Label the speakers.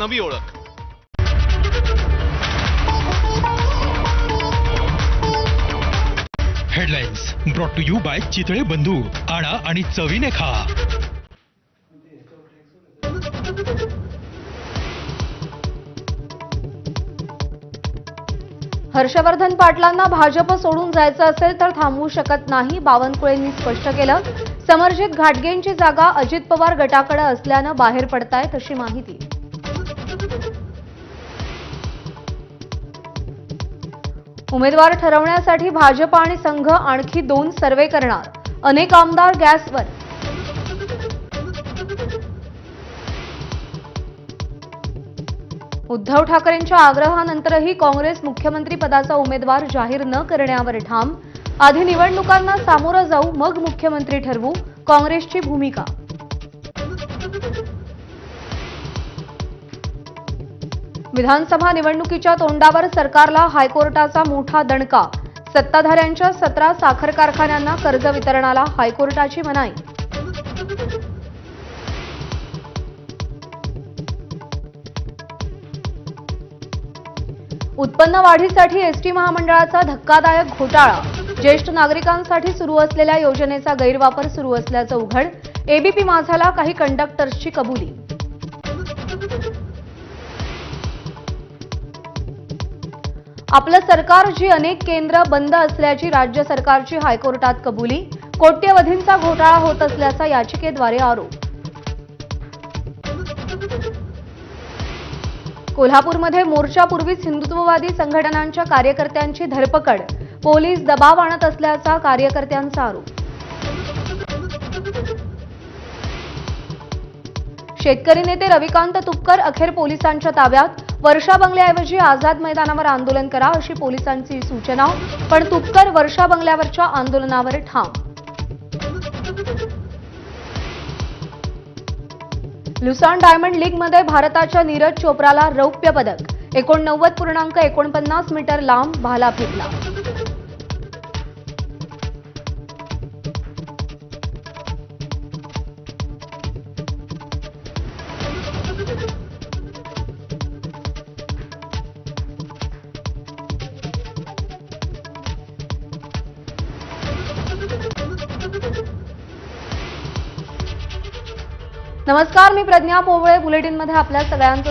Speaker 1: नवी ओळख।
Speaker 2: Headlines brought to you by Chitale Bandhu. आणा आणि चवीने खा।
Speaker 3: हर्षवर्धन पाटलांना भाजप सोडून जायचं असेल तर थांबवू शकत नाही, बावनकुळेंनी स्पष्ट केलं। समर्जित घाटगेंची जागा अजित पवार गटाकडे असल्यानं बाहेर पडतायत अशी माहिती। उमेदवार ठरवण्यासाठी भाजप आणि संघ आणखी 2 सर्वे करणार, अनेक आमदार गॅसवर। उद्धव ठाकरेंच्या आग्रहानंतरही काँग्रेस मुख्यमंत्री पदाचा उमेदवार जाहीर न करण्यावर ठाम। आधी निवडणुकांना सामोरं जाऊ, मग मुख्यमंत्री ठरवू, काँग्रेसची भूमिका। विधानसभा निवडणुकीच्या तोंडावर सरकारला हायकोर्टाचा मोठा दणका। सत्ताधाऱ्यांच्या 17 साखर कारखान्यांना कर्ज वितरणाला हायकोर्टाची मनाई। उत्पन्न वाढीसाठी एसटी महामंडळाचा धक्कादायक घोटाळा। ज्येष्ठ नागरिकांसाठी सुरू असलेल्या योजनेचा गैरवापर सुरू असल्याचं उघड। एबीपी माझाला काही कंडक्टर्सची कबुली। आपलं सरकार जी अनेक केंद्र बंद असल्याची राज्य सरकारची हायकोर्टात कबुली। कोट्यवधींचा घोटाळा होत असल्याचा याचिकेद्वारे आरोप। कोल्हापूरमध्ये मोर्चापूर्वीच हिंदुत्ववादी संघटनांच्या कार्यकर्त्यांची धरपकड। पोलीस दबाव आणत असल्याचा कार्यकर्त्यांचा आरोप। शेतकरी नेते रविकांत तुपकर अखेर पोलिसांच्या ताब्यात। वर्षा बंगल्याऐवजी आझाद मैदानावर आंदोलन करा अशी पोलिसांची सूचना, पण तुपकर वर्षा बंगल्यावरच्या आंदोलनावर ठाम। लुसान डायमंड लीगमध्ये भारताच्या नीरज चोप्राला रौप्य पदक। 89.49 मीटर लांब भाला फेकला। नमस्कार, मी प्रज्ञा पोवळे। बुलेटिनमध्ये आपल्या सगळ्यांचं